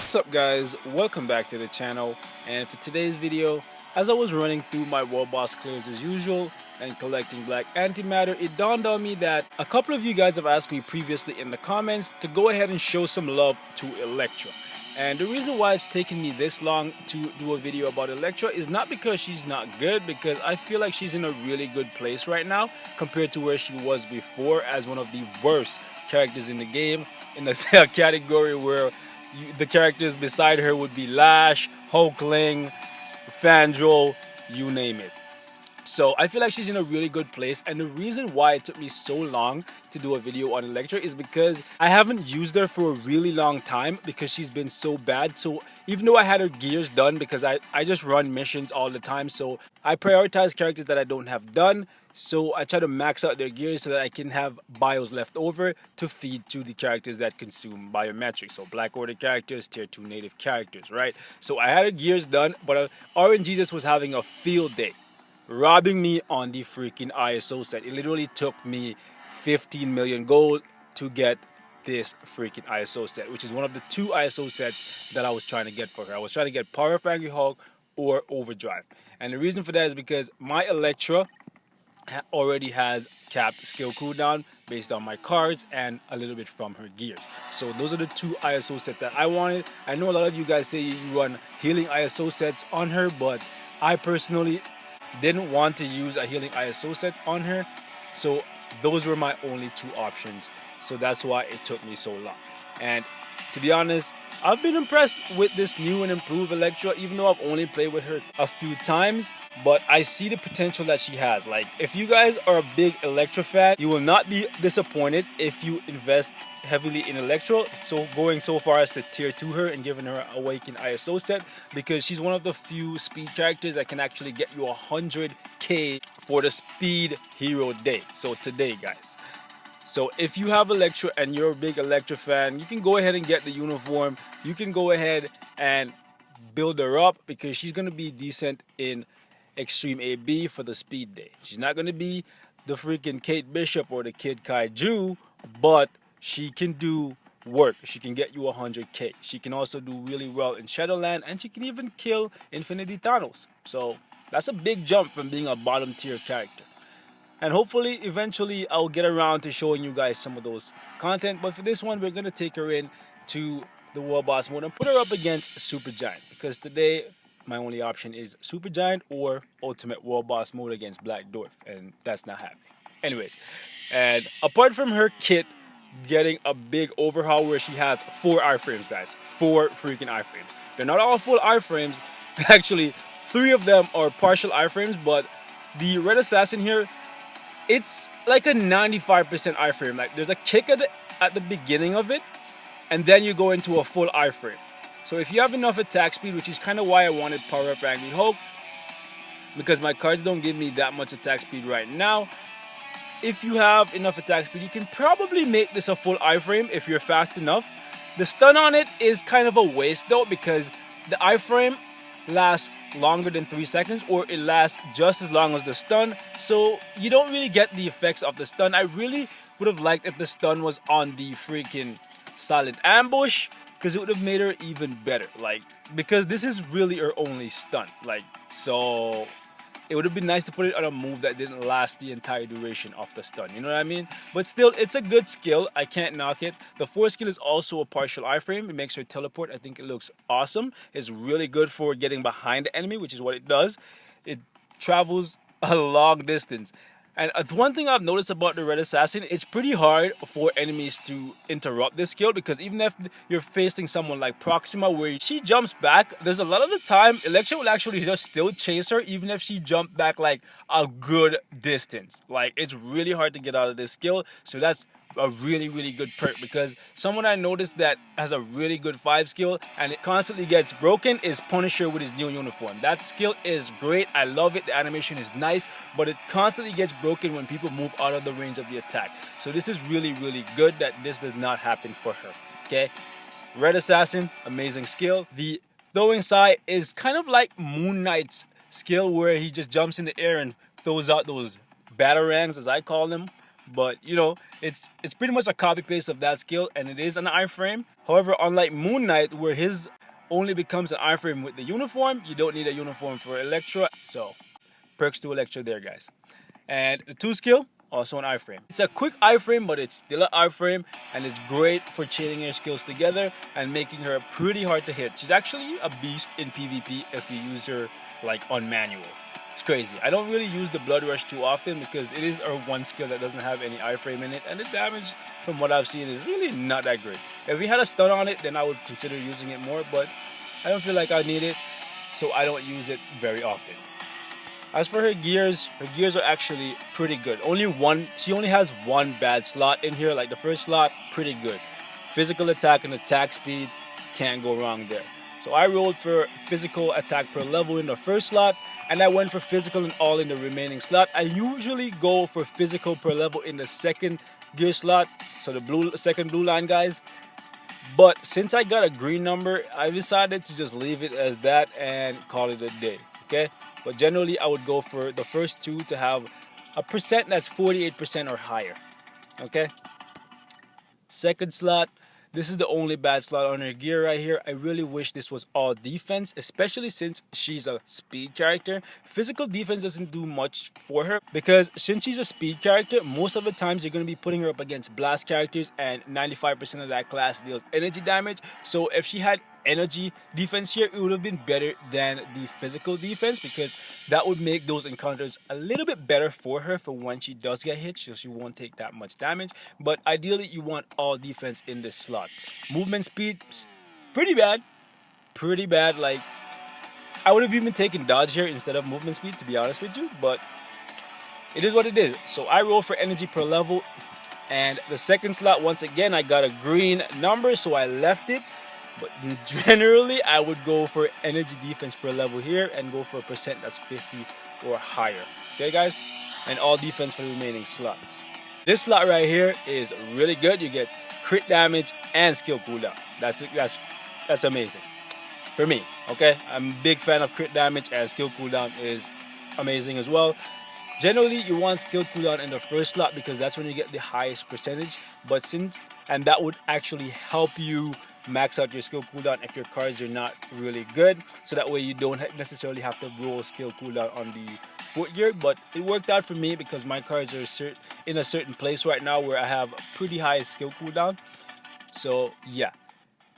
What's up guys, welcome back to the channel, and for today's video, as I was running through my world boss clears as usual and collecting black antimatter, it dawned on me that a couple of you guys have asked me previously in the comments to go ahead and show some love to Elektra. And the reason why it's taken me this long to do a video about Elektra is not because she's not good, because I feel like she's in a really good place right now compared to where she was before as one of the worst characters in the game, in the category where the characters beside her would be Lash, Hulkling, Fandral, you name it. So I feel like she's in a really good place, and the reason why it took me so long to do a video on Elektra is because I haven't used her for a really long time because she's been so bad. So even though I had her gears done, because I just run missions all the time, so I prioritize characters that I don't have done. So I try to max out their gears so that I can have bios left over to feed to the characters that consume biometrics. So Black Order characters, tier 2 native characters, right? So I had her gears done, but RNGesus was having a field day, robbing me on the freaking ISO set. It literally took me 15 million gold to get this freaking ISO set, which is one of the two ISO sets that I was trying to get for her. I was trying to get Power of Angry Hulk or Overdrive. And the reason for that is because my Elektra already has capped skill cooldown based on my cards and a little bit from her gears. So those are the two ISO sets that I wanted. I know a lot of you guys say you run healing ISO sets on her, but I personally didn't want to use a healing ISO set on her, so those were my only two options. So that's why it took me so long. And to be honest, I've been impressed with this new and improved Elektra, even though I've only played with her a few times, but I see the potential that she has. Like, if you guys are a big Elektra fan, you will not be disappointed if you invest heavily in Elektra, so going so far as to tier 2 her and giving her Awaken ISO set, because she's one of the few speed characters that can actually get you 100k for the speed hero day. So today, guys. So if you have Elektra and you're a big Elektra fan, you can go ahead and get the uniform. You can go ahead and build her up because she's going to be decent in Extreme AB for the speed day. She's not going to be the freaking Kate Bishop or the Kid Kaiju, but she can do work. She can get you 100k. She can also do really well in Shadowland, and she can even kill Infinity Thanos. So that's a big jump from being a bottom tier character. And hopefully, eventually, I'll get around to showing you guys some of those content. But for this one, we're going to take her in to the World Boss mode and put her up against Supergiant. Because today, my only option is Supergiant or Ultimate World Boss mode against Black Dwarf. And that's not happening. Anyways, and apart from her kit getting a big overhaul where she has 4 iframes, guys. 4 freaking iframes. They're not all full iframes. Actually, 3 of them are partial iframes. But the Red Assassin here, it's like a 95% iframe. Like, there's a kick at the beginning of it, and then you go into a full iframe. So if you have enough attack speed, which is kind of why I wanted Power Up Angry Hulk, because my cards don't give me that much attack speed right now. If you have enough attack speed, you can probably make this a full iframe if you're fast enough. The stun on it is kind of a waste though, because the iframe lasts longer than 3 seconds, or it lasts just as long as the stun, so you don't really get the effects of the stun. I really would have liked if the stun was on the freaking silent ambush, because it would have made her even better, like, because this is really her only stun, like, so it would have been nice to put it on a move that didn't last the entire duration of the stun, you know what I mean? But still, it's a good skill. I can't knock it. The 4 skill is also a partial iframe. It makes her teleport. I think it looks awesome. It's really good for getting behind the enemy, which is what it does. It travels a long distance. And one thing I've noticed about the Red Assassin, it's pretty hard for enemies to interrupt this skill, because even if you're facing someone like Proxima where she jumps back, there's a lot of the time Elektra will actually just still chase her even if she jumped back like a good distance. Like, it's really hard to get out of this skill, so that's a really good perk. Because someone I noticed that has a really good 5 skill and it constantly gets broken is Punisher with his new uniform. That skill is great. I love it. The animation is nice, but it constantly gets broken when people move out of the range of the attack. So this is really good that this does not happen for her. Okay, Red Assassin, amazing skill. The throwing side is kind of like Moon Knight's skill, where he just jumps in the air and throws out those batarangs, as I call them. But you know, it's pretty much a copy paste of that skill, and it is an iframe. However, unlike Moon Knight, where his only becomes an iframe with the uniform, you don't need a uniform for Elektra. So, perks to Elektra there, guys. And the 2 skill, also an iframe. It's a quick iframe, but it's still an iframe, and it's great for chaining your skills together and making her pretty hard to hit. She's actually a beast in PvP if you use her like on manual. It's crazy. I don't really use the Blood Rush too often because it is our one skill that doesn't have any iframe in it, and the damage from what I've seen is really not that great. If we had a stun on it, then I would consider using it more, but I don't feel like I need it, so I don't use it very often. As for her gears are actually pretty good. She only has one bad slot in here. Like the first slot, pretty good. Physical attack and attack speed, can't go wrong there. So I rolled for physical attack per level in the first slot, and I went for physical and all in the remaining slot. I usually go for physical per level in the second gear slot, so the second blue line, guys. But since I got a green number, I decided to just leave it as that and call it a day. Okay? But generally, I would go for the first 2 to have a percent that's 48% or higher. Okay? Second slot, this is the only bad slot on her gear right here. I really wish this was all defense, especially since she's a speed character. Physical defense doesn't do much for her because since she's a speed character, most of the times you're going to be putting her up against blast characters, and 95% of that class deals energy damage. So if she had energy defense here, it would have been better than the physical defense because that would make those encounters a little bit better for her for when she does get hit, so she won't take that much damage. But ideally, you want all defense in this slot. Movement speed, pretty bad. Pretty bad. Like, I would have even taken dodge here instead of movement speed, to be honest with you, but it is what it is. So I roll for energy per level, and the second slot, once again, I got a green number, so I left it. But generally, I would go for energy defense per level here and go for a percent that's 50 or higher. Okay, guys? And all defense for the remaining slots. This slot right here is really good. You get crit damage and skill cooldown. That's amazing for me. Okay, I'm a big fan of crit damage, and skill cooldown is amazing as well. Generally, you want skill cooldown in the first slot because that's when you get the highest percentage. And that would actually help you max out your skill cooldown if your cards are not really good. So that way you don't necessarily have to roll skill cooldown on the footgear. But it worked out for me because my cards are in a certain place right now where I have pretty high skill cooldown. So yeah.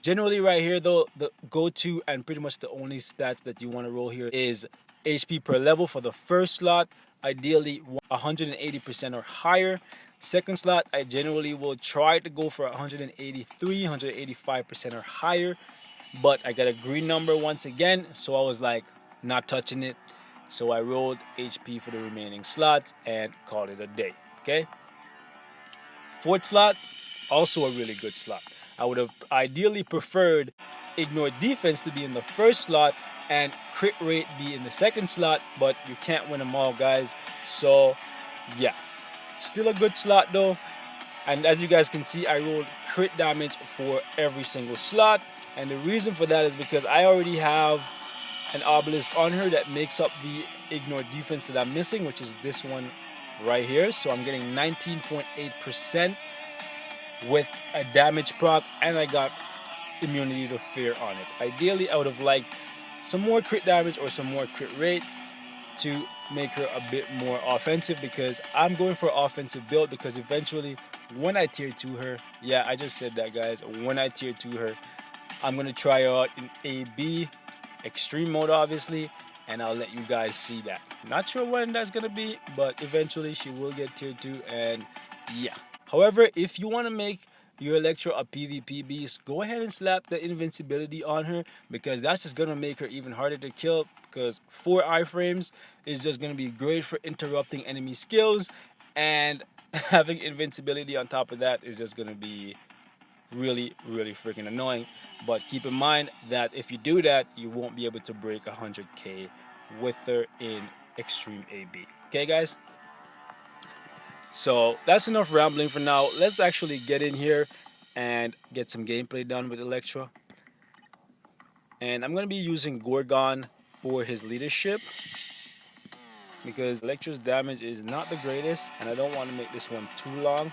Generally right here though, the go-to and pretty much the only stats that you want to roll here is HP per level for the first slot. Ideally 180% or higher. Second slot, I generally will try to go for 183, 185% or higher. But I got a green number once again, so I was like, not touching it. So I rolled HP for the remaining slots and called it a day. Okay? Fourth slot, also a really good slot. I would have ideally preferred ignore defense to be in the first slot and crit rate be in the second slot, but you can't win them all, guys. So yeah, still a good slot though. And as you guys can see, I rolled crit damage for every single slot, and the reason for that is because I already have an obelisk on her that makes up the ignore defense that I'm missing, which is this one right here. So I'm getting 19.8% with a damage proc, and I got immunity to fear on it. Ideally, I would have liked some more crit damage or some more crit rate to make her a bit more offensive, because I'm going for offensive build, because eventually when I tier 2 her, yeah, I just said that, guys, when I tier 2 her, I'm going to try her out in AB extreme mode, obviously, and I'll let you guys see that. Not sure when that's going to be, but eventually she will get tier 2, and yeah. However, if you want to make your Elektra a PvP beast, go ahead and slap the invincibility on her, because that's just going to make her even harder to kill, because 4 iframes is just going to be great for interrupting enemy skills, and having invincibility on top of that is just going to be really, really freaking annoying. But keep in mind that if you do that, you won't be able to break 100k with her in extreme AB. Okay, guys? So that's enough rambling for now. Let's actually get in here and get some gameplay done with Elektra. And I'm going to be using Gorgon for his leadership, because Elektra's damage is not the greatest, and I don't want to make this one too long.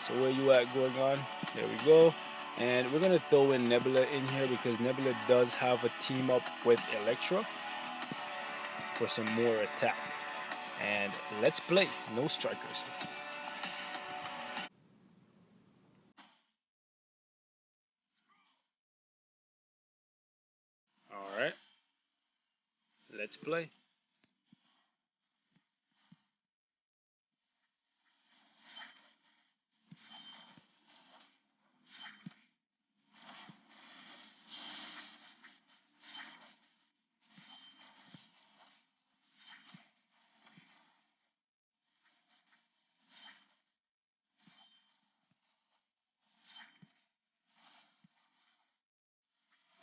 So where you at, Gorgon? There we go. And we're gonna throw in Nebula in here because Nebula does have a team up with Elektra for some more attack. And let's play. No strikers. All right, let's play.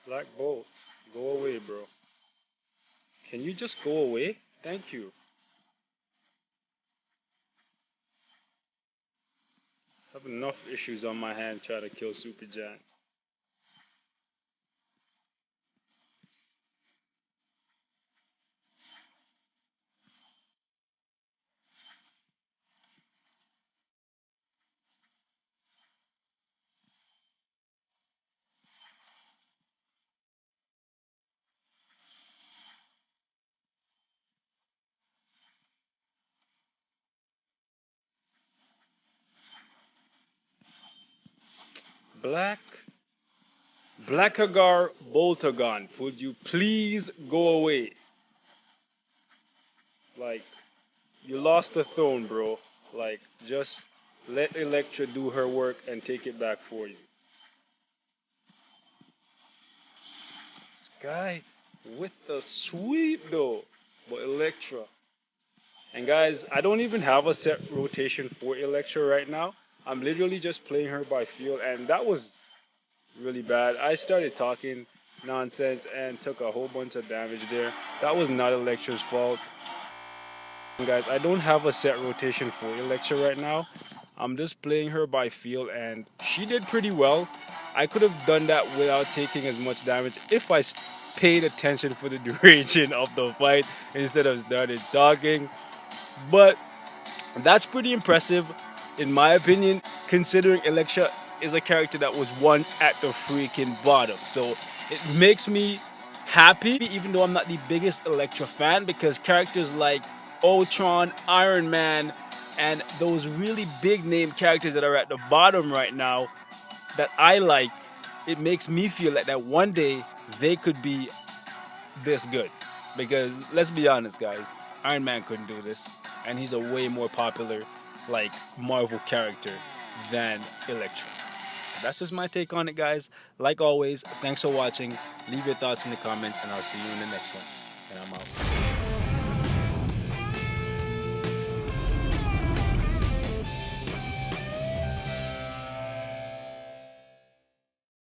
Black Bolt, go away, bro. Can you just go away? Thank you. I have enough issues on my hand trying to kill Supergiant. Black Blackagar Boltagon, would you please go away? Like, you lost the throne, bro. Like, just let Elektra do her work and take it back for you. This guy with the sweep, though. But Elektra. And guys, I don't even have a set rotation for Elektra right now. I'm literally just playing her by feel, and that was really bad. I started talking nonsense and took a whole bunch of damage there. That was not Elektra's fault. Guys, I don't have a set rotation for Elektra right now. I'm just playing her by feel, and she did pretty well. I could have done that without taking as much damage if I paid attention for the duration of the fight instead of started talking. But that's pretty impressive, in my opinion, considering Elektra is a character that was once at the freaking bottom. So it makes me happy, even though I'm not the biggest Elektra fan, because characters like Ultron, Iron Man, and those really big name characters that are at the bottom right now that I like, it makes me feel like that one day they could be this good. Because let's be honest, guys, Iron Man couldn't do this, and he's a way more popular, like Marvel character than Elektra. That's just my take on it, guys. Like always, thanks for watching. Leave your thoughts in the comments, and I'll see you in the next one. And I'm out.